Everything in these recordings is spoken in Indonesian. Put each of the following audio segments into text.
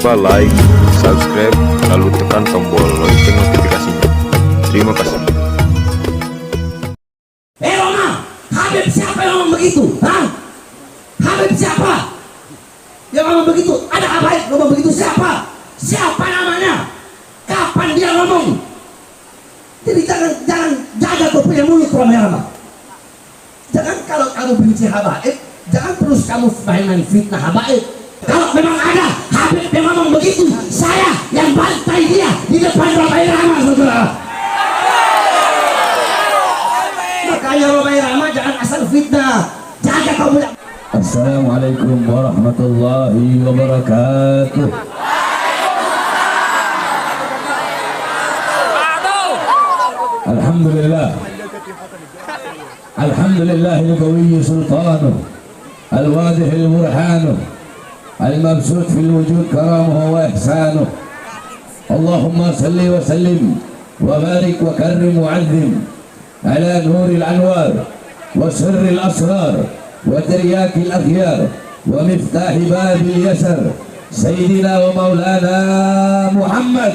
lupa like, subscribe, lalu tekan tombol lonceng notifikasinya. Terima kasih. Roma, Habib siapa yang ngomong begitu? Hah? Habib siapa yang ngomong begitu? Ada Habib ngomong begitu siapa? Siapa namanya? Kapan dia ngomong? Jadi jangan jaga kau punya mulut, Roma. Jangan kalau kamu benci Habib, jangan terus kamu mainan fitnah Habib. Kalau memang ada Habib yang ngomong begitu, saya yang bantai dia di depan Roma Irama, saudara. Makanya Roma Irama jangan asal fitnah, jaga kau punya. Assalamualaikum warahmatullahi wabarakatuh. Alhamdulillah. Alhamdulillah al-qawi sultanuh, al-wadih al-burhanuh, al-mabsut fil wujud karamuhu wa ihsanuh. Allahumma salli wa sallim wa barik wa karrim wa azim ala nuril anwar wa sirril asrar wa tiryakil akhyar wa miftahi babil yasar sayyidina wa maulana Muhammad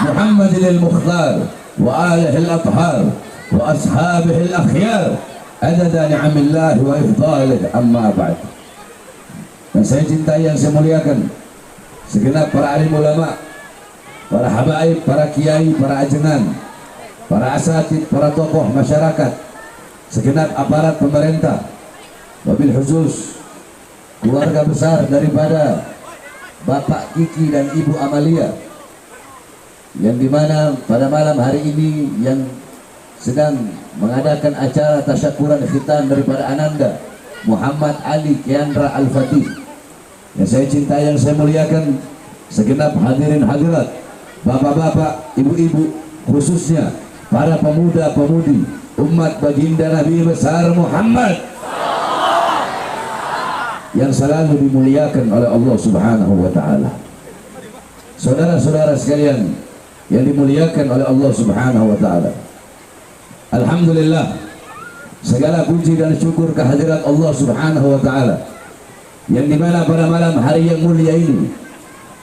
Muhammadil Mukhtar wa alihi al-athhar wa ashabihi al-akhyar adada ni'amillah wa ifdalih, amma ba'd. Dan saya cintai yang saya muliakan segenap para alim ulama, para habaib, para kiai, para ajengan, para asatid, para tokoh masyarakat, segenap aparat pemerintah, wabil khusus keluarga besar daripada Bapak Kiki dan Ibu Amalia, yang dimana pada malam hari ini yang sedang mengadakan acara tasyakuran khitan daripada Ananda Muhammad Ali Kiandra Al-Fatih, yang saya cintai, yang saya muliakan segenap hadirin hadirat, bapak-bapak, ibu-ibu, khususnya para pemuda-pemudi umat baginda Nabi besar Muhammad yang selalu dimuliakan oleh Allah Subhanahu wa ta'ala. Saudara-saudara sekalian yang dimuliakan oleh Allah Subhanahu wa ta'ala, alhamdulillah, segala puji dan syukur kehadirat Allah Subhanahu wa ta'ala, yang dimana pada malam hari yang mulia ini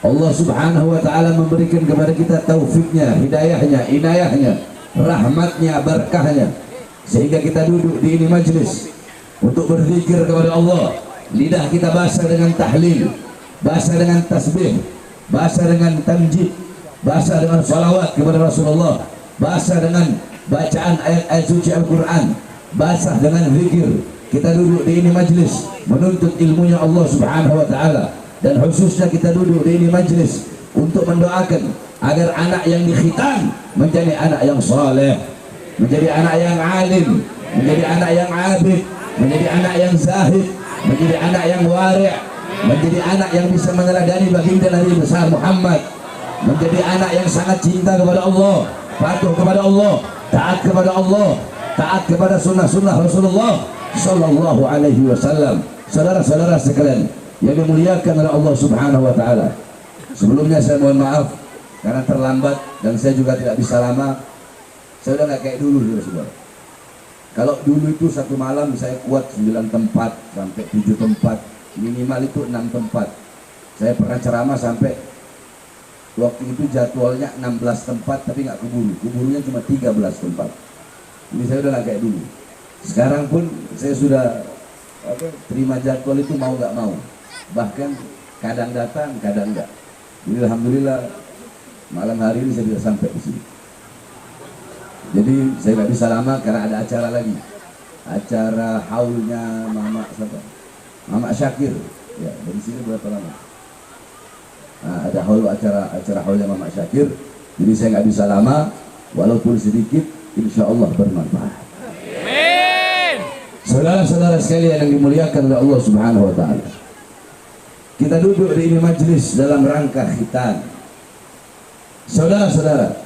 Allah Subhanahu wa ta'ala memberikan kepada kita taufiknya, hidayahnya, inayahnya, rahmatnya, berkahnya, sehingga kita duduk di ini majlis untuk berzikir kepada Allah. Lidah kita basah dengan tahlil, basah dengan tasbih, basah dengan tamjid, basah dengan salawat kepada Rasulullah, basah dengan bacaan ayat-ayat suci Al-Quran, basah dengan zikir. Kita duduk di ini majlis menuntut ilmunya Allah Subhanahu wa ta'ala, dan khususnya kita duduk di ini majlis untuk mendoakan agar anak yang dikhitan menjadi anak yang saleh, menjadi anak yang alim, menjadi anak yang abid, menjadi anak yang zahid, menjadi anak yang wari', menjadi anak yang bisa meneladani baginda Nabi besar Muhammad, menjadi anak yang sangat cinta kepada Allah, patuh kepada Allah, taat kepada Allah, taat kepada sunnah-sunnah Rasulullah sallallahu alaihi wasallam. Saudara-saudara sekalian yang dimuliakan oleh Allah Subhanahu wa ta'ala, sebelumnya saya mohon maaf karena terlambat dan saya juga tidak bisa lama. Saya udah nggak kayak dulu, saudara. Kalau dulu itu satu malam saya kuat 9 tempat sampai 7 tempat, minimal itu 6 tempat. Saya pernah ceramah sampai waktu itu jadwalnya 16 tempat tapi nggak keburu, keburunya cuma 13 tempat. Ini saya udah nggak kayak dulu. Sekarang pun saya sudah terima jadwal itu mau nggak mau, bahkan kadang datang kadang enggak. Jadi alhamdulillah malam hari ini saya bisa sampai di sini. Jadi saya nggak bisa lama karena ada acara lagi, acara haulnya Mama Syakir. Ya, dari sini berapa lama? Nah, ada acara haulnya Mama Syakir. Jadi saya nggak bisa lama, walaupun sedikit, insya Allah bermanfaat. Amin. Saudara-saudara sekalian yang dimuliakan oleh Allah Subhanahu wa ta'ala, kita duduk di ini majlis dalam rangka khitan. Saudara-saudara,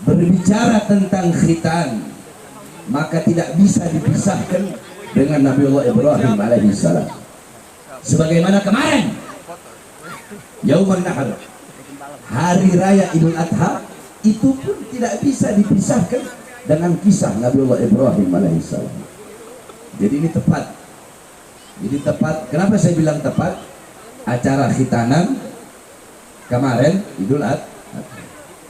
berbicara tentang khitan maka tidak bisa dipisahkan dengan Nabiullah Ibrahim alaihissalam. Sebagaimana kemarin Yaumun Nahar, hari raya Idul Adha, itu pun tidak bisa dipisahkan dengan kisah Nabiullah Ibrahim alaihissalam. Jadi ini tepat. Jadi tepat. Kenapa saya bilang tepat? acara khitanan kemarin Idul Adha.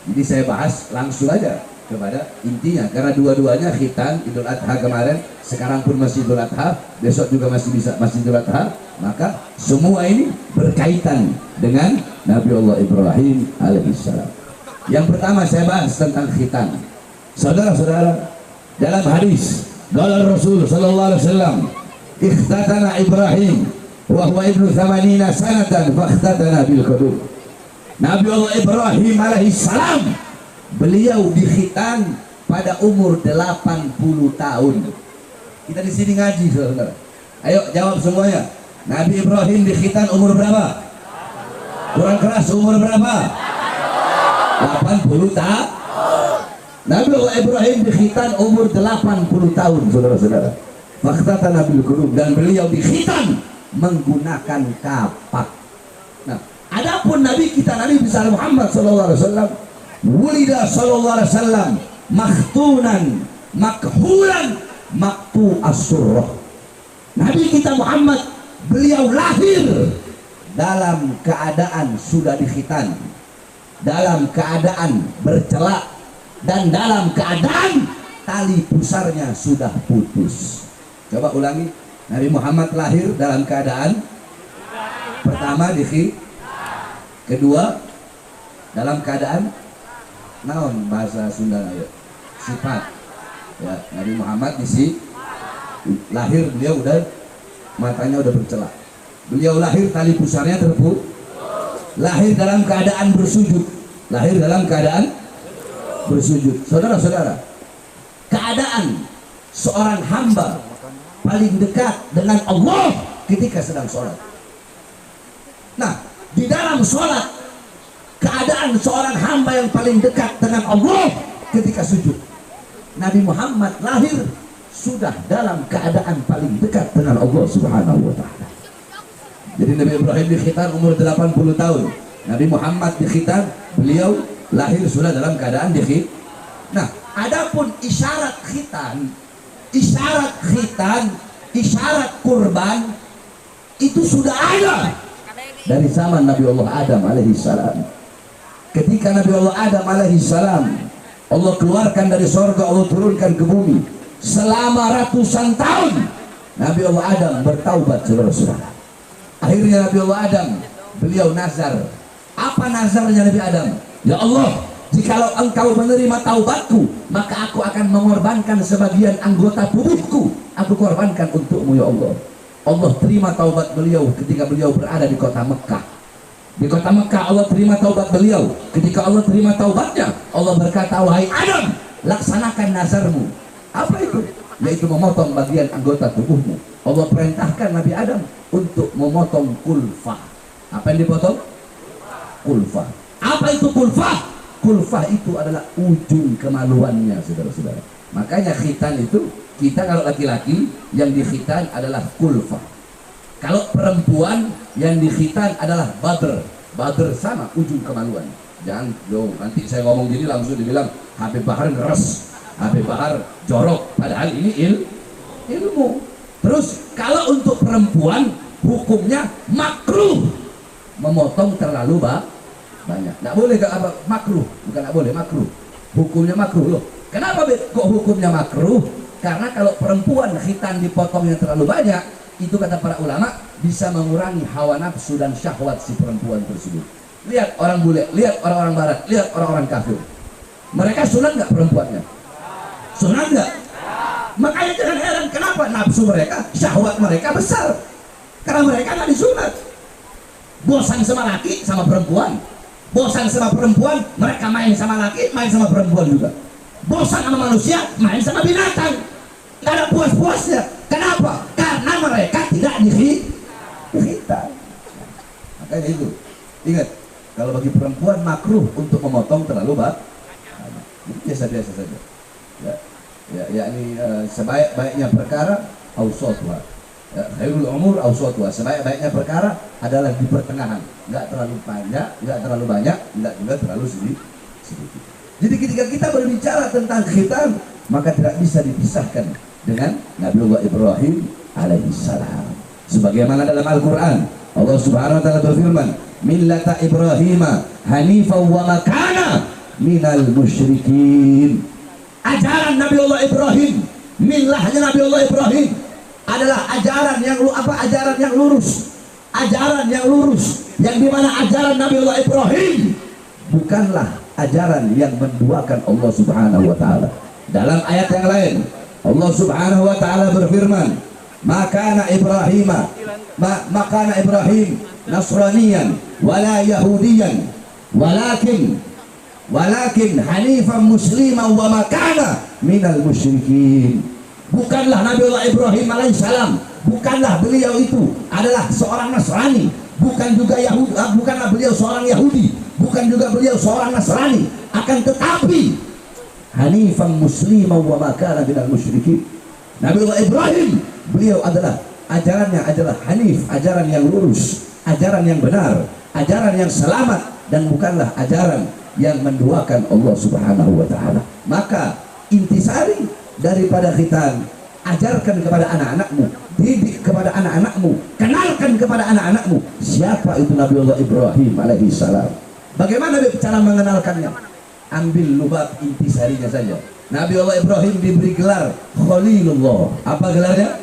Jadi saya bahas langsung aja kepada intinya, karena dua-duanya khitan Idul Adha kemarin, sekarang pun masih Idul Adha, besok juga masih Idul Adha, maka semua ini berkaitan dengan Nabi Allah Ibrahim alaihissalam. Yang pertama saya bahas tentang khitan. Saudara-saudara, dalam hadis qala Rasul sallallahu alaihi wasallam, ikhtatana Ibrahim wa huwa ibnu 80 sanatan fa ikhtatana bil qudum. Nabi Allah Ibrahim alaihissalam, beliau dikhitan pada umur 80 tahun. Kita di sini ngaji, saudara. Ayo jawab semuanya. Nabi Ibrahim dikhitan umur berapa? Kurang keras, umur berapa? 80 tahun. Nabi Allah Ibrahim dikhitan umur 80 tahun, saudara-saudara. Fakta Nabi Qulub, dan beliau dikhitan menggunakan kapak. Nah, adapun Nabi kita Nabi besar Muhammad sallallahu alaihi wasallam, wulida sallallahu alaihi wasallam makhtunan makhulan maktu as-surrah. Nabi kita Muhammad, beliau lahir dalam keadaan sudah dikhitan, dalam keadaan bercelak, dan dalam keadaan tali pusarnya sudah putus. Coba ulangi. Nabi Muhammad lahir dalam keadaan pertama dikhitan, kedua dalam keadaan naon bahasa Sunda ya, sifat ya. Nabi Muhammad lahir, beliau udah matanya udah bercelak, beliau lahir tali pusarnya terputus, lahir dalam keadaan bersujud, lahir dalam keadaan bersujud. Saudara-saudara, keadaan seorang hamba paling dekat dengan Allah ketika sedang sholat. Nah, di dalam sholat, keadaan seorang hamba yang paling dekat dengan Allah ketika sujud. Nabi Muhammad lahir sudah dalam keadaan paling dekat dengan Allah Subhanahu wa ta'ala. Jadi Nabi Ibrahim dikhitan umur 80 tahun. Nabi Muhammad dikhitan, beliau lahir sudah dalam keadaan dikhitan. Nah, adapun isyarat khitan, isyarat kurban itu sudah ada dari zaman Nabi Allah Adam alaihissalam. Ketika Nabi Allah Adam alaihissalam, Allah keluarkan dari sorga, Allah turunkan ke bumi. Selama ratusan tahun Nabi Allah Adam bertaubat, saudara-saudara. Akhirnya Nabi Allah Adam, beliau nazar. Apa nazarnya Nabi Adam? Ya Allah, jikalau engkau menerima taubatku, maka aku akan mengorbankan sebagian anggota tubuhku, aku korbankan untukmu ya Allah. Allah terima taubat beliau ketika beliau berada di kota Mekah. Di kota Mekah Allah terima taubat beliau. Ketika Allah terima taubatnya, Allah berkata, wahai Adam, laksanakan nazarmu. Apa itu? Yaitu memotong bagian anggota tubuhmu. Allah perintahkan Nabi Adam untuk memotong kulfah. Apa yang dipotong? Kulfah. Apa itu kulfah? Kulfah itu adalah ujung kemaluannya, saudara-saudara. Makanya khitan itu, kita kalau laki-laki yang dikhitan adalah kulfah. Kalau perempuan yang dikhitan adalah badr. Badr sama ujung kemaluan. Jangan nanti saya ngomong gini langsung dibilang Habib Bahar ngeres, Habib Bahar jorok, padahal ini ilmu. Terus kalau untuk perempuan hukumnya makruh memotong terlalu banyak. Nggak boleh, apa makruh, bukan nggak boleh, makruh. Hukumnya makruh loh. Kenapa kok hukumnya makruh? Karena kalau perempuan khitan dipotongnya terlalu banyak, itu kata para ulama bisa mengurangi hawa nafsu dan syahwat si perempuan tersebut. Lihat orang bule, lihat orang-orang barat, lihat orang-orang kafir. Mereka sunat nggak perempuannya? Sunat nggak? Makanya jangan heran kenapa nafsu mereka, syahwat mereka besar. Karena mereka nggak disunat. Bosan sama laki, sama perempuan. Bosan sama perempuan, mereka main sama laki, main sama perempuan juga. Bosan sama manusia, main sama binatang. Gak ada puas-puasnya. Kenapa? Karena mereka tidak dikhitan. Makanya itu, ingat, kalau bagi perempuan makruh untuk memotong terlalu banyak. Biasa-biasa saja. Yakni sebaik-baiknya perkara ausatwa. Khairul umur ausatwa. Sebaik-baiknya perkara adalah di pertengahan. Enggak terlalu panjang, enggak terlalu banyak, enggak juga terlalu sedikit. Jadi ketika kita berbicara tentang khitan, maka tidak bisa dipisahkan dengan Nabiullah Ibrahim alaihissalam. Sebagaimana dalam Al-Quran, Allah Subhanahu wa taala berfirman, millata Ibrahim hanifan wa ma kana minal musyrikin. Ajaran Nabi Allah Ibrahim, millahnya Nabi Allah Ibrahim adalah ajaran yang ajaran yang lurus. Ajaran yang lurus, yang dimana ajaran Nabi Allah Ibrahim bukanlah ajaran yang menduakan Allah Subhanahu wa taala. Dalam ayat yang lain Allah Subhanahu wa taala berfirman, makana Ibrahim nasraniyan wala yahudiyan walakin hanifan musliman wa makana minal musyrikin. Bukanlah Nabi Allah Ibrahim alaihissalam, bukanlah beliau itu adalah seorang Nasrani, bukan juga Yahudi, bukanlah beliau seorang Yahudi, bukan juga beliau seorang Nasrani, akan tetapi hanifan musliman wa makana minal musyrikin. Nabi Allah Ibrahim, beliau adalah ajarannya adalah hanif, ajaran yang lurus, ajaran yang benar, ajaran yang selamat, dan bukanlah ajaran yang menduakan Allah Subhanahu wa taala. Maka intisari daripada kita ajarkan kepada anak-anakmu, didik kepada anak-anakmu, kenalkan kepada anak-anakmu siapa itu Nabi Allah Ibrahim alaihissalam. Bagaimana cara mengenalkannya? Ambil lubab intisarinya saja. Nabi Allah Ibrahim diberi gelar Khalilullah. Apa gelarnya?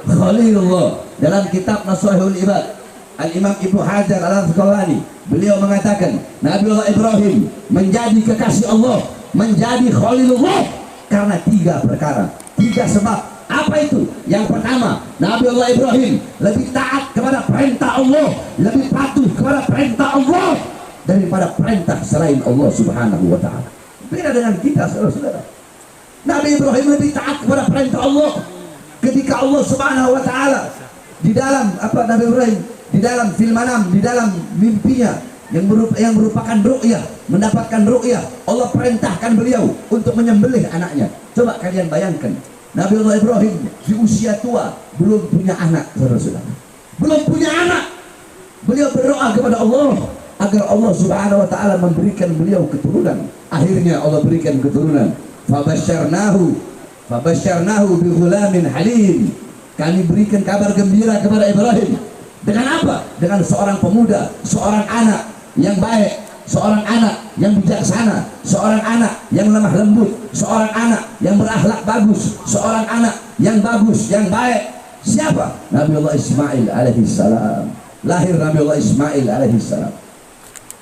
Khalilullah. Dalam kitab Nasuhul Ibad, Al-Imam Ibnu Hajar Al-Asqalani, beliau mengatakan Nabi Allah Ibrahim menjadi kekasih Allah, menjadi Khalilullah karena 3 perkara, 3 sebab. Apa itu? Yang pertama, Nabi Allah Ibrahim lebih taat kepada perintah Allah, lebih patuh kepada perintah Allah daripada perintah selain Allah Subhanahu wa taala. Beda dengan kita, saudara-saudara. Nabi Ibrahim lebih taat kepada perintah Allah. Ketika Allah Subhanahu wa taala di dalam Nabi Ibrahim di dalam fil manam, di dalam mimpinya yang merupakan ru'yah, mendapatkan ru'yah, Allah perintahkan beliau untuk menyembelih anaknya. Coba kalian bayangkan, Nabi Allah Ibrahim di usia tua belum punya anak, saudara-saudara. Belum punya anak. Beliau berdoa kepada Allah agar Allah Subhanahu wa taala memberikan beliau keturunan. Akhirnya Allah berikan keturunan. Fabasyarnahu bi ghulamin halim. Kami berikan kabar gembira kepada Ibrahim. Dengan apa? Dengan seorang pemuda, seorang anak yang baik, seorang anak yang bijaksana, seorang anak yang lemah lembut, seorang anak yang berakhlak bagus, seorang anak yang bagus, yang baik. Siapa? Nabi Allah Ismail alaihissalam. Lahir Nabi Allah Ismail alaihissalam.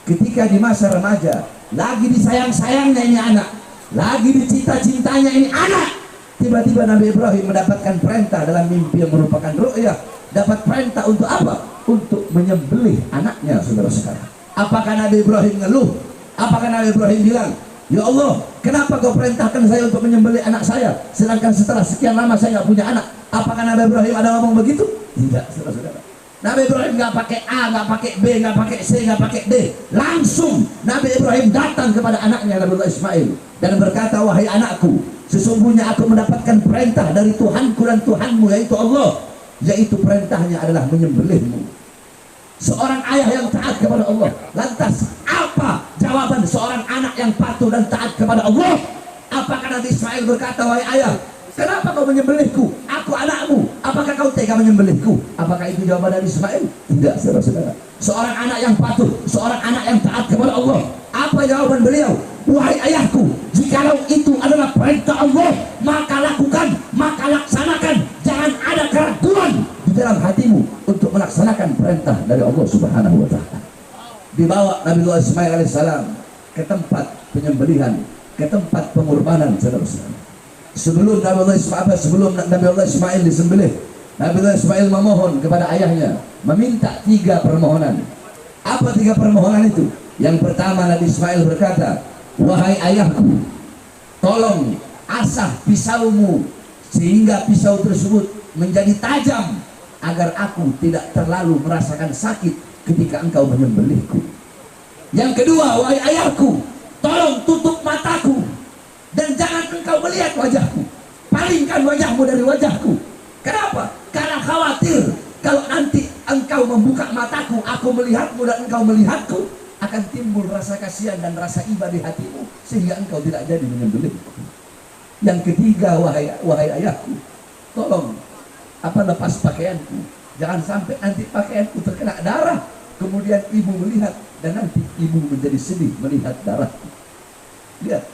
Ketika di masa remaja, lagi disayang-sayangnya ini anak, lagi dicita-cintanya ini anak, tiba-tiba Nabi Ibrahim mendapatkan perintah dalam mimpi yang merupakan ru'yah. Dapat perintah untuk apa? Untuk menyembelih anaknya, saudara-saudara. Apakah Nabi Ibrahim ngeluh? Apakah Nabi Ibrahim bilang, ya Allah, kenapa kau perintahkan saya untuk menyembelih anak saya, sedangkan setelah sekian lama saya nggak punya anak? Apakah Nabi Ibrahim ada ngomong begitu? Tidak, saudara-saudara. Nabi Ibrahim nggak pakai A, nggak pakai B, nggak pakai C, nggak pakai D. Langsung Nabi Ibrahim datang kepada anaknya Nabi Allah Ismail dan berkata, wahai anakku, sesungguhnya aku mendapatkan perintah dari Tuhanku dan Tuhanmu, yaitu Allah, yaitu perintahnya adalah menyembelihmu. Seorang ayah yang taat kepada Allah. Lantas apa jawaban seorang anak yang patuh dan taat kepada Allah? Apakah Nabi Ismail berkata, wahai ayah, kenapa kau menyembelihku? Aku anakmu. Apakah kau tega menyembelihku? Apakah itu jawaban dari Ismail? Tidak, saudara-saudara. Seorang anak yang patuh, seorang anak yang taat kepada Allah. Apa jawaban beliau? Wahai ayahku, jikalau itu adalah perintah Allah, maka lakukan, maka laksanakan. Jangan ada keraguan di dalam hatimu untuk melaksanakan perintah dari Allah Subhanahu wa taala. Dibawa Nabi Allah Ismail alaihissalam ke tempat penyembelihan, ke tempat pengorbanan, saudara-saudara. Sebelum Nabi Allah Ismail disembelih, Nabi Allah Ismail memohon kepada ayahnya, meminta 3 permohonan. Apa 3 permohonan itu? Yang pertama, Nabi Ismail berkata, wahai ayahku, tolong asah pisaumu sehingga pisau tersebut menjadi tajam agar aku tidak terlalu merasakan sakit ketika engkau menyembelihku. Yang kedua, wahai ayahku, tolong tutup mataku dan jangan engkau melihat wajahku. Palingkan wajahmu dari wajahku. Kenapa? Karena khawatir kalau nanti engkau membuka mataku, aku melihatmu dan engkau melihatku, akan timbul rasa kasihan dan rasa iba di hatimu sehingga engkau tidak jadi menyembelihku. Yang ketiga, wahai ayahku, tolong lepas pakaianku Jangan sampai nanti pakaianku terkena darah, kemudian ibu melihat dan nanti ibu menjadi sedih melihat darah. Lihat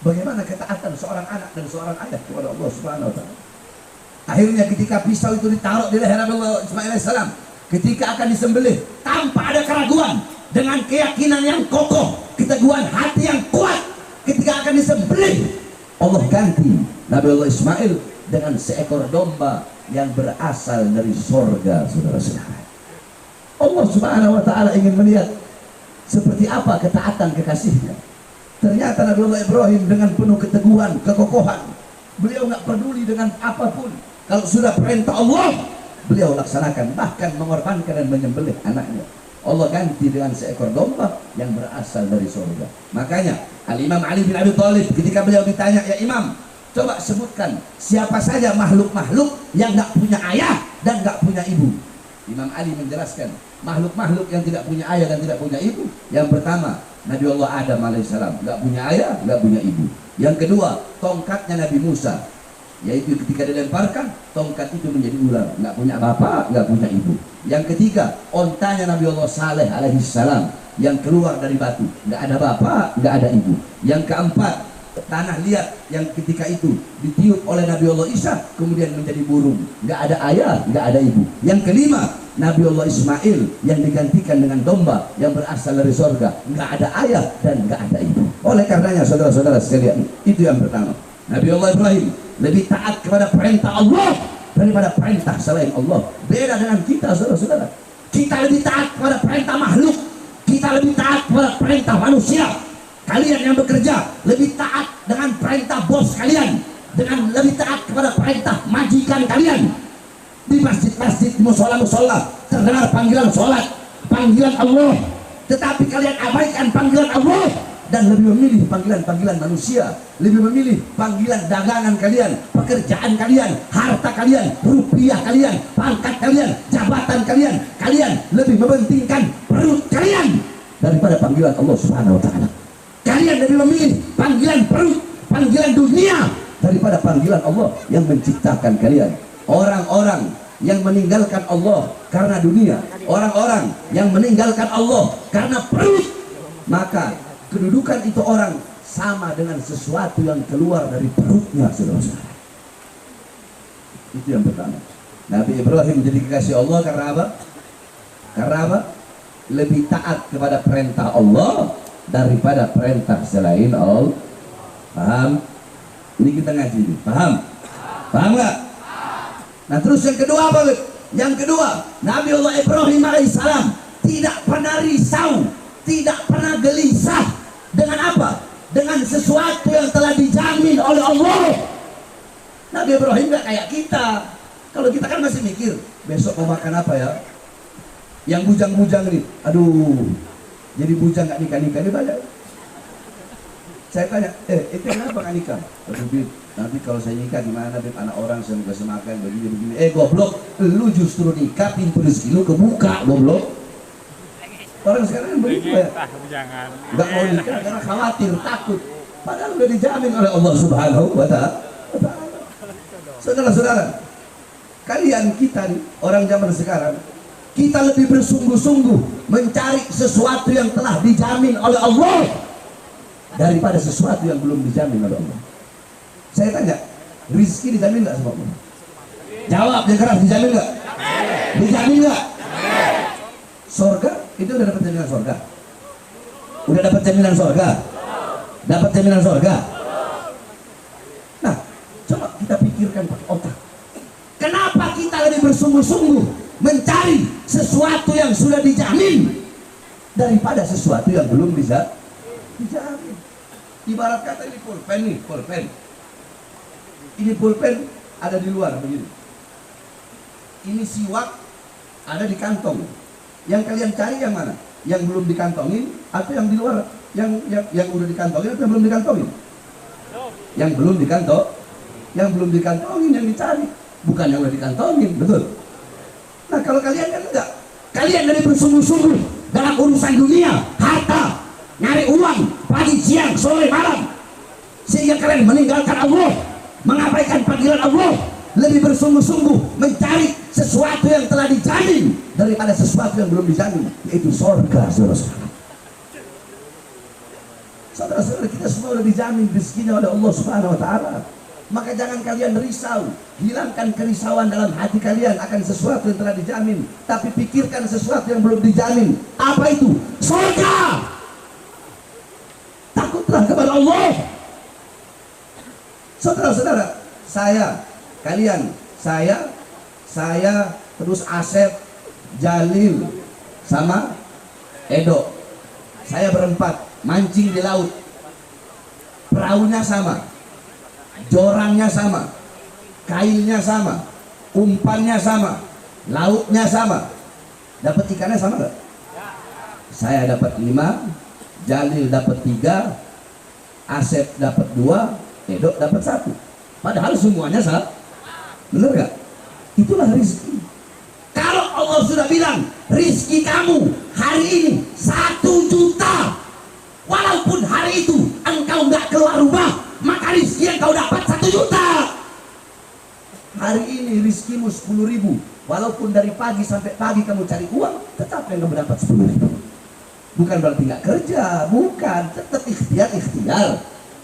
bagaimana ketaatan seorang anak dan seorang ayah kepada Allah Subhanahu wa taala. Akhirnya ketika pisau itu ditaruh di leher Nabi Ismail alaihissalam, ketika akan disembelih tanpa ada keraguan, dengan keyakinan yang kokoh, keteguhan hati yang kuat, ketika akan disembelih, Allah ganti Nabi Allah Ismail dengan seekor domba yang berasal dari sorga, saudara-saudara. Allah Subhanahu wa taala ingin melihat seperti apa ketaatan kekasihnya. Ternyata Nabi Allah Ibrahim dengan penuh keteguhan, kekokohan, beliau nggak peduli dengan apapun. Kalau sudah perintah Allah, beliau laksanakan, bahkan mengorbankan dan menyembelih anaknya. Allah ganti dengan seekor domba yang berasal dari surga. Makanya Al-Imam Ali bin Abi Thalib ketika beliau ditanya, ya Imam, coba sebutkan siapa saja makhluk-makhluk yang nggak punya ayah dan nggak punya ibu. Imam Ali menjelaskan makhluk-makhluk yang tidak punya ayah dan tidak punya ibu. Yang pertama, Nabi Allah Adam alaihissalam, nggak punya ayah, nggak punya ibu. Yang kedua, tongkatnya Nabi Musa, yaitu ketika dilemparkan, tongkat itu menjadi ular, nggak punya bapak, nggak punya ibu. Yang ketiga, ontanya Nabi Allah Saleh alaihissalam yang keluar dari batu, nggak ada bapak, nggak ada ibu. Yang keempat, tanah liat yang ketika itu ditiup oleh Nabi Allah Isa kemudian menjadi burung, nggak ada ayah, nggak ada ibu. Yang kelima, Nabi Allah Ismail yang digantikan dengan domba yang berasal dari sorga, nggak ada ayah dan nggak ada ibu. Oleh karenanya saudara-saudara sekalian, itu yang pertama. Nabi Allah Ibrahim lebih taat kepada perintah Allah daripada perintah selain Allah. Beda dengan kita, saudara-saudara. Kita lebih taat kepada perintah makhluk, kita lebih taat kepada perintah manusia. Kalian yang bekerja lebih taat dengan perintah bos kalian, dengan lebih taat kepada perintah majikan kalian. Di masjid-masjid, di musola-musola terdengar panggilan sholat, panggilan Allah, tetapi kalian abaikan panggilan Allah dan lebih memilih panggilan-panggilan manusia, lebih memilih panggilan dagangan kalian, pekerjaan kalian, harta kalian, rupiah kalian, pangkat kalian, jabatan kalian. Kalian lebih mementingkan perut kalian daripada panggilan Allah Subhanahu wa taala. Kalian lebih memilih panggilan perut, panggilan dunia daripada panggilan Allah yang menciptakan kalian. Orang-orang yang meninggalkan Allah karena dunia, orang-orang yang meninggalkan Allah karena perut, maka kedudukan itu orang sama dengan sesuatu yang keluar dari perutnya, saudara-saudara. Itu yang pertama. Nabi Ibrahim jadi kekasih Allah karena apa? Karena apa? Lebih taat kepada perintah Allah daripada perintah selain Allah. Paham? Ini kita ngaji ini. Paham? Paham nggak? Nah terus yang kedua apa? Yang kedua, Nabi Allah Ibrahim alaihissalam tidak pernah risau, tidak pernah gelisah. Dengan apa? Dengan sesuatu yang telah dijamin oleh Allah. Nabi Ibrahim nggak kayak kita. Kalau kita kan masih mikir, besok mau makan apa ya? Yang bujang-bujang nih, aduh, jadi bujang nggak nikah-nikah ini banyak. Saya tanya, itu kenapa nggak nikah? Aduh, Bib, nanti kalau saya nikah gimana, Bib? Anak orang saya mau kasih makan begini-begini. Goblok, lu justru nikah pintu rezeki lu kebuka, goblok. Orang sekarang begitu ya, nggak mau nikah karena khawatir, takut. Padahal udah dijamin oleh Allah Subhanahu wa taala. Saudara-saudara, kalian kita nih, orang zaman sekarang, kita lebih bersungguh-sungguh mencari sesuatu yang telah dijamin oleh Allah daripada sesuatu yang belum dijamin oleh Allah. Saya tanya, rizki dijamin nggak sama Allah? Jawab yang keras, dijamin nggak? Dijamin nggak? Sorga, itu udah dapat jaminan sorga? Udah dapat jaminan sorga? Dapat jaminan sorga? Nah, coba kita pikirkan pakai otak. Kenapa kita lebih bersungguh-sungguh mencari sesuatu yang sudah dijamin daripada sesuatu yang belum bisa dijamin? Ibarat kata ini pulpen nih, pulpen. Ini pulpen ada di luar begini. Ini siwak ada di kantong. Yang kalian cari yang mana? Yang belum dikantongin atau yang di luar? Yang udah dikantongin atau yang belum dikantongin? Yang belum dikantong, yang belum dikantongin yang dicari, bukan yang udah dikantongin, betul? Nah kalau kalian kan enggak, kalian dari bersungguh-sungguh dalam urusan dunia, harta, nyari uang, pagi, siang, sore, malam, sehingga kalian meninggalkan Allah, mengabaikan panggilan Allah, lebih bersungguh-sungguh mencari sesuatu yang telah dijamin daripada sesuatu yang belum dijamin, yaitu surga, saudara-saudara. Saudara-saudara, kita semua sudah dijamin rezekinya oleh Allah Subhanahu wa taala. Maka jangan kalian risau, hilangkan kerisauan dalam hati kalian akan sesuatu yang telah dijamin, tapi pikirkan sesuatu yang belum dijamin. Apa itu? Surga. Takutlah kepada Allah. Saudara-saudara, kalian, saya, terus Asep, Jalil, sama Edo. Saya berempat mancing di laut. Perahunya sama, jorangnya sama, kailnya sama, umpannya sama, lautnya sama. Dapat ikannya sama nggak? Saya dapat 5, Jalil dapat 3, Asep dapat 2, Edo dapat 1. Padahal semuanya sama. Bener gak? Itulah rezeki. Kalau Allah sudah bilang rezeki kamu hari ini 1 juta, walaupun hari itu engkau nggak keluar rumah, maka rezeki yang kau dapat 1 juta. Hari ini rezekimu 10.000, walaupun dari pagi sampai pagi kamu cari uang, tetap yang kamu dapat 10.000. Bukan berarti nggak kerja, bukan, tetap ikhtiar.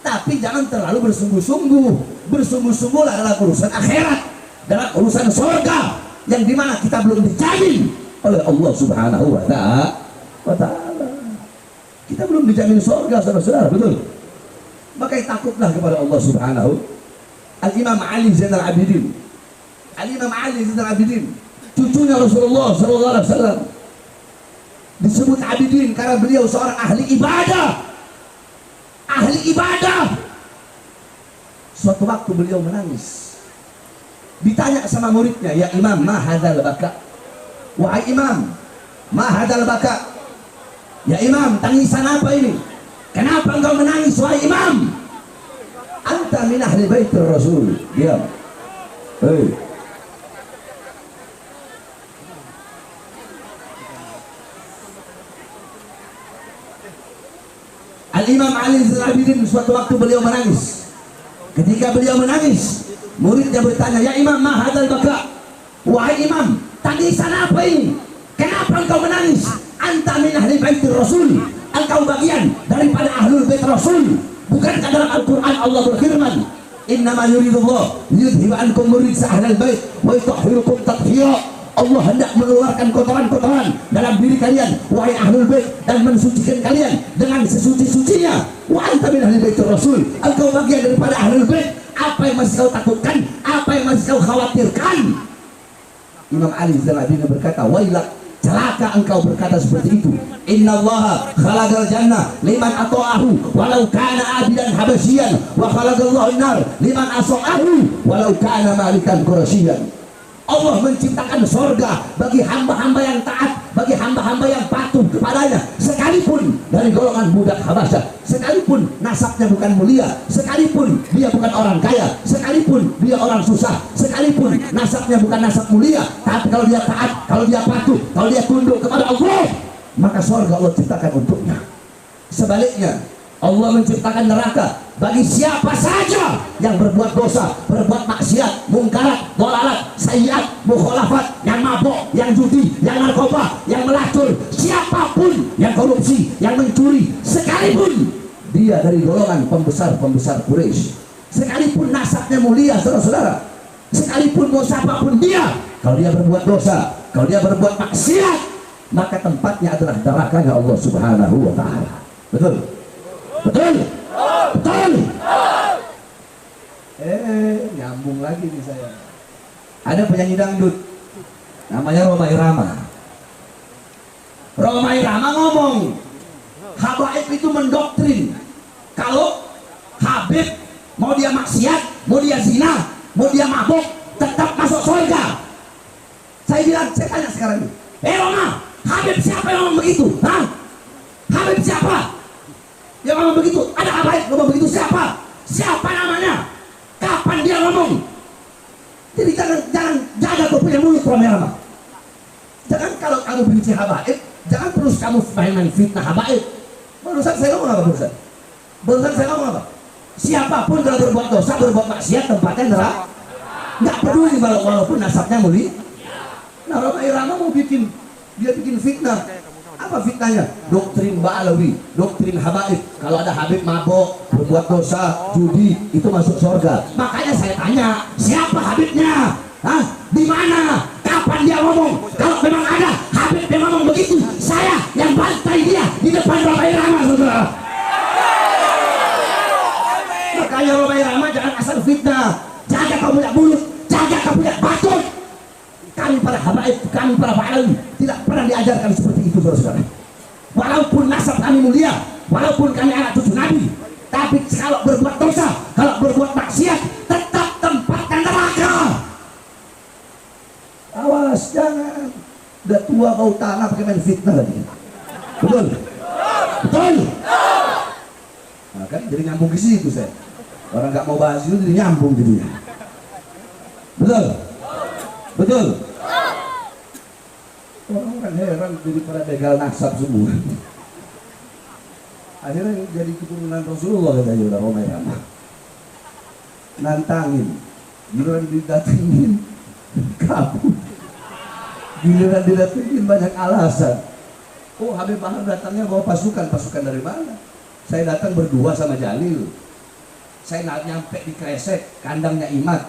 Tapi jangan terlalu bersungguh-sungguh. Bersungguh-sungguhlah dalam urusan akhirat, dalam urusan surga, yang dimana kita belum dijamin oleh Allah Subhanahu wa ta'ala. Kita belum dijamin surga, saudara-saudara, betul? Maka takutlah kepada Allah Subhanahu. Al-Imam Ali Zainal Abidin, Al-Imam Ali Zainal Abidin, cucunya Rasulullah sallallahu alaihi wasallam, disebut Abidin karena beliau seorang ahli ibadah. Ahli ibadah. Suatu waktu beliau menangis. Ditanya sama muridnya, "Ya Imam, ma hadzal baka?" Wahai Imam, ma hadzal baka? Ya Imam, tangisan apa ini? Kenapa engkau menangis wahai Imam? Anta min ahli baitir Rasul. Diam. Hei. Al-Imam Ali Zainal Abidin suatu waktu beliau menangis. Ketika beliau menangis, muridnya bertanya, "Ya Imam, ma hadzal baka?" Wahai Imam, tangisan apa ini? Kenapa engkau menangis? Anta min ahli baitir Rasul. Engkau bagian daripada ahlul bait Rasul. Bukankah dalam Al-Quran Allah berfirman, "Innama yuridullah liyudhiba ankum rijsa ahlal bait wa yutahhirukum tathhira." Allah hendak mengeluarkan kotoran-kotoran dalam diri kalian, wahai ahlul bait, dan mensucikan kalian dengan sesuci-sucinya. Wa anta min ahli baitir Rasul. Engkau bagian daripada ahlul bait. Apa yang masih kau takutkan? Apa yang masih kau khawatirkan? Imam Ali Zainal Abidin berkata, "Wailak, celaka engkau berkata seperti itu. Innallaha khalaqal jannah liman ata'ahu walau kana abidan habasyian, wa khalaqallahu an-nar liman asa'ahu walau kana malikan qurasyian." Allah menciptakan surga bagi hamba-hamba yang taat, bagi hamba-hamba yang patuh kepadanya, sekalipun dari golongan budak Habasyah, sekalipun nasabnya bukan mulia, sekalipun dia bukan orang kaya, sekalipun dia orang susah, sekalipun nasabnya bukan nasab mulia, tapi kalau dia taat, kalau dia patuh, kalau dia tunduk kepada Allah, maka surga Allah ciptakan untuknya. Sebaliknya, Allah menciptakan neraka bagi siapa saja yang berbuat dosa, berbuat maksiat, mungkarat, dolalat, sayyiat, mukhalafat, yang mabok, yang judi, yang narkoba, yang melacur, siapapun yang korupsi, yang mencuri, sekalipun dia dari golongan pembesar-pembesar Quraisy, sekalipun nasabnya mulia, saudara-saudara, sekalipun mau siapapun dia, kalau dia berbuat dosa, kalau dia berbuat maksiat, maka tempatnya adalah nerakanya Allah Subhanahu wa ta'ala. Betul? Betul? Betul? Nyambung lagi nih saya. Ada penyanyi dangdut namanya Rhoma Irama. Rhoma Irama ngomong, habaib itu mendoktrin kalau Habib mau dia maksiat, mau dia zina, mau dia mabuk, tetap masuk surga. Saya bilang, saya tanya sekarang ini, Rhoma, Habib siapa yang ngomong begitu? Hah? Habib siapa yang ngomong begitu? Ada Habib ngomong begitu? Siapa? Siapa namanya? Kapan dia ngomong? Jadi jangan jaga kau punya mulut, Rhoma Irama. Jangan kalau kamu benci Habaib, jangan terus kamu main fitnah Habaib. Barusan saya ngomong apa barusan? Barusan saya ngomong apa? Siapapun kalau berbuat dosa, berbuat maksiat, tempatnya neraka. Nggak peduli walaupun nasabnya mulia. Nah, Roma Irama mau bikin, dia bikin fitnah. Apa fitnahnya? Doktrin Ba'alawi, doktrin Habaib. Kalau ada Habib mabok, berbuat dosa, judi, itu masuk surga. Makanya saya tanya, siapa Habibnya? Hah? Di mana? Kapan dia ngomong? Kalau memang ada Habib yang ngomong begitu, saya yang bantai dia di depan Roma Irama, saudara. Makanya Roma Irama jangan asal fitnah. Jaga kau punya mulut, jaga kau punya batuk. Kami para habaib, kami para Ba'alawi tidak pernah diajarkan seperti itu, saudara. Walaupun nasab kami mulia, walaupun kami anak cucu Nabi, tapi kalau berbuat dosa, kalau berbuat maksiat, tetap tempatnya neraka. Awas, jangan. Udah tua kau tanah pakai main fitnah lagi. Betul? Betul? Nah, kan jadi nyambung ke situ saya. Orang nggak mau bahas itu jadi nyambung jadinya. Betul? Betul? Orang kan heran jadi pada begal nasab semua. Akhirnya jadi keturunan Rasulullah katanya udah Roma Irama. Nantangin, giliran didatengin kabur, giliran didatengin banyak alasan. Oh, Habib Bahar datangnya bawa pasukan dari mana? Saya datang berdua sama Jalil. Saya nyampe di Kresek, kandangnya Imad.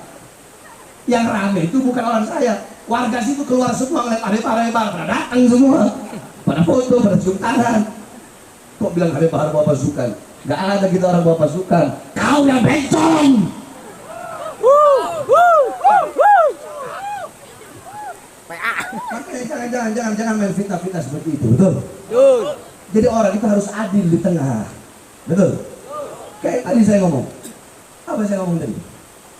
Yang rame itu bukan orang saya. Warga situ keluar semua ngeliat Habib Bahar, pada datang semua, pada foto, pada cium tangan. Kok bilang Habib Bahar bawa pasukan? Gak ada kita orang bawa pasukan. Kau yang bencong. Makanya jangan main fitnah-fitnah seperti itu, betul? Jadi orang itu harus adil di tengah, betul? Kayak tadi saya ngomong, apa saya ngomong tadi?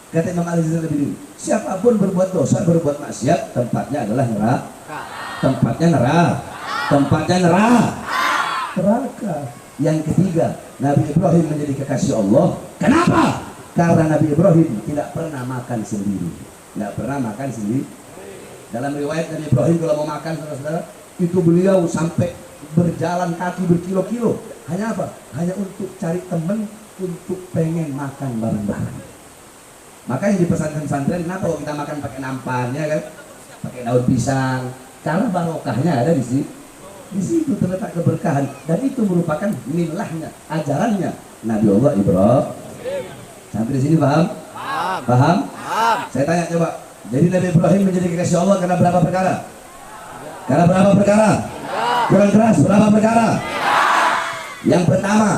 Kata Imam Ali lebih dulu, siapapun berbuat dosa, berbuat maksiat, tempatnya adalah neraka. Tempatnya neraka. Yang ketiga, Nabi Ibrahim menjadi kekasih Allah. Kenapa? Karena Nabi Ibrahim tidak pernah makan sendiri. Dalam riwayat Nabi Ibrahim kalau mau makan, saudara-saudara, itu beliau sampai berjalan kaki berkilo-kilo. Hanya apa? Hanya untuk cari teman, untuk pengen makan bareng-bareng. Makanya di pesantren-pesantren, kenapa kalau kita makan pakai nampan, ya kan? Pakai daun pisang. Karena barokahnya ada di situ. Di situ terletak keberkahan, dan itu merupakan milahnya, ajarannya Nabi Allah Ibrahim. Sampai di sini paham? Paham? Saya tanya coba. Jadi Nabi Ibrahim menjadi kekasih Allah karena berapa perkara? Kurang keras, berapa perkara? Yang pertama,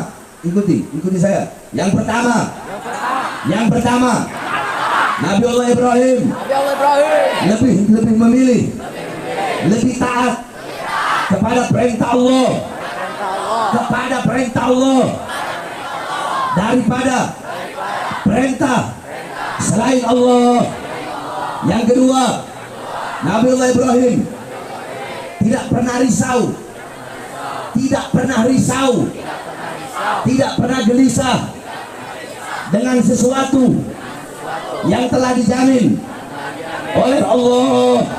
ikuti saya. Yang pertama, Nabi Allah Ibrahim lebih memilih, lebih taat kepada perintah Allah daripada perintah selain Allah. Yang kedua, Nabi Allah Ibrahim tidak pernah risau, tidak pernah gelisah dengan sesuatu yang telah dijamin oleh Allah.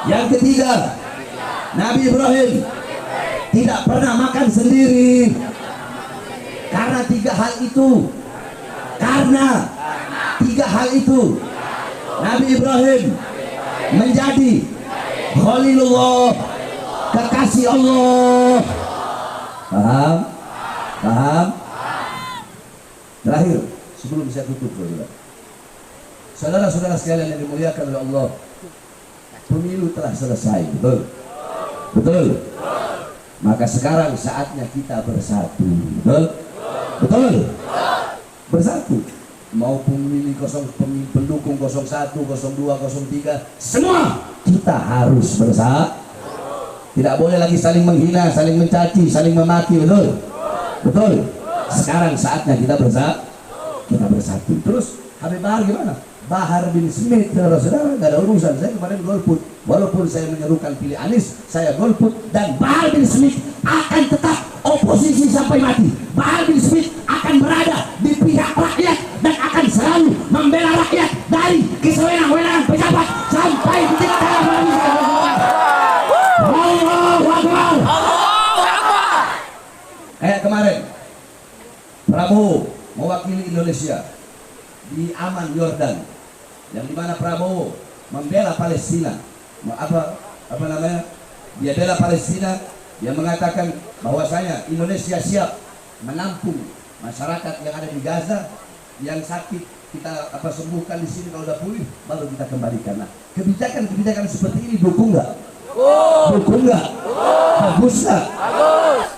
Yang ketiga, Nabi Ibrahim tidak pernah makan sendiri. Karena tiga hal itu Nabi Ibrahim menjadi Khalilullah, kekasih Allah. Paham? Terakhir, sebelum saya tutup, saudara-saudara sekalian yang dimuliakan oleh Allah, pemilu telah selesai, betul? Maka sekarang saatnya kita bersatu, betul? Bersatu. Mau pemilih pendukung 01, 02, 03, semua kita harus bersatu. Tidak boleh lagi saling menghina, saling mencaci, saling memaki, betul? Sekarang saatnya kita bersatu. Terus Habib Bahar gimana? Bahar bin Smith, saudara, gak ada urusan. Saya kemarin golput, walaupun saya menyerukan pilih Anies, saya golput, dan Bahar bin Smith akan tetap oposisi sampai mati. Bahar bin Smith akan berada di pihak rakyat dan akan selalu membela rakyat dari kesewenang-wenangan pejabat sampai titik darah. Allahu Akbar. Kayak kemarin Prabowo mewakili Indonesia di Amman, Yordan, yang dimana Prabowo membela Palestina, apa namanya, dia bela Palestina, dia mengatakan bahwasanya Indonesia siap menampung masyarakat yang ada di Gaza yang sakit, kita sembuhkan di sini, kalau udah pulih baru kita kembalikan. Nah, kebijakan seperti ini dukung nggak? Dukung nggak? Bagus nggak? Bagus.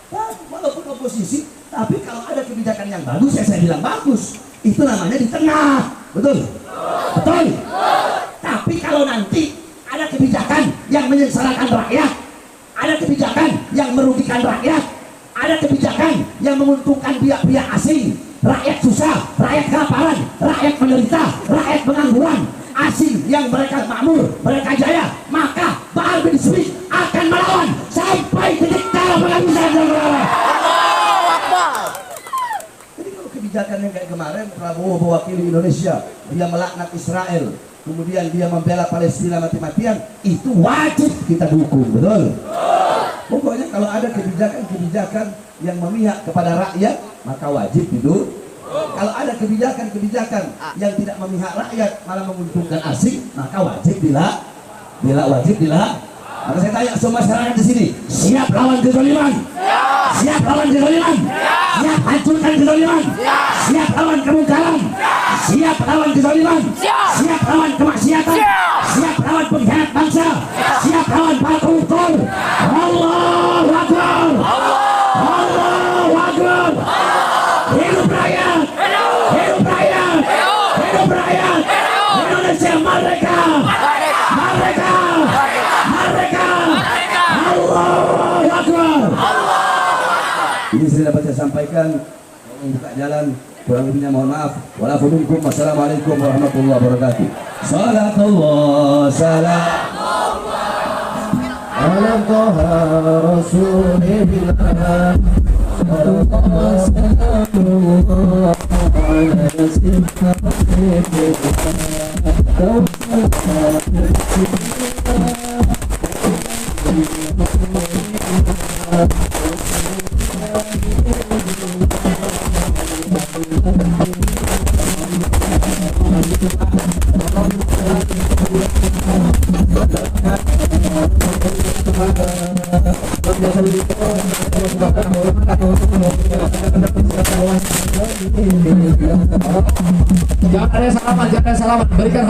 Nah, walaupun oposisi, tapi kalau ada kebijakan yang bagus, saya bilang bagus. Itu namanya di tengah, betul? Betul. Tapi kalau nanti ada kebijakan yang menyengsarakan rakyat, ada kebijakan yang merugikan rakyat, ada kebijakan yang menguntungkan pihak-pihak asing, rakyat susah, rakyat kelaparan, rakyat menderita, rakyat pengangguran, asing yang mereka makmur, mereka jaya, maka Bahar bin Smith akan melawan sampai titik darah penghabisan. Jadi kalau kebijakan yang kayak kemarin, Prabowo mewakili Indonesia, dia melaknat Israel, kemudian dia membela Palestina mati-matian, itu wajib kita dukung, betul? Pokoknya kalau ada kebijakan-kebijakan yang memihak kepada rakyat, maka wajib didukung. Kalau ada kebijakan-kebijakan yang tidak memihak rakyat, malah menguntungkan asing, maka wajib wajib. Maka saya tanya semua masyarakat di sini, siap lawan kezaliman? Siap lawan kezaliman? Siap hancurkan kezaliman? Siap lawan kemungkaran? Siap lawan kezaliman? Siap lawan kemaksiatan? Siap lawan pengkhianat bangsa? Siap lawan para koruptor? Allahu Akbar! Allahu Akbar! Hidup rakyat! Hidup rakyat! Hidup rakyat! Indonesia merdeka! Merdeka! Merdeka! Allahu Akbar! Ini sudah dapat saya sampaikan, membuka jalan, kurang lebihnya mohon maaf. Wassalamualaikum warahmatullahi wabarakatuh. Salatullah salam ala Taha Rasulillah. Jangan ada salaman, berikan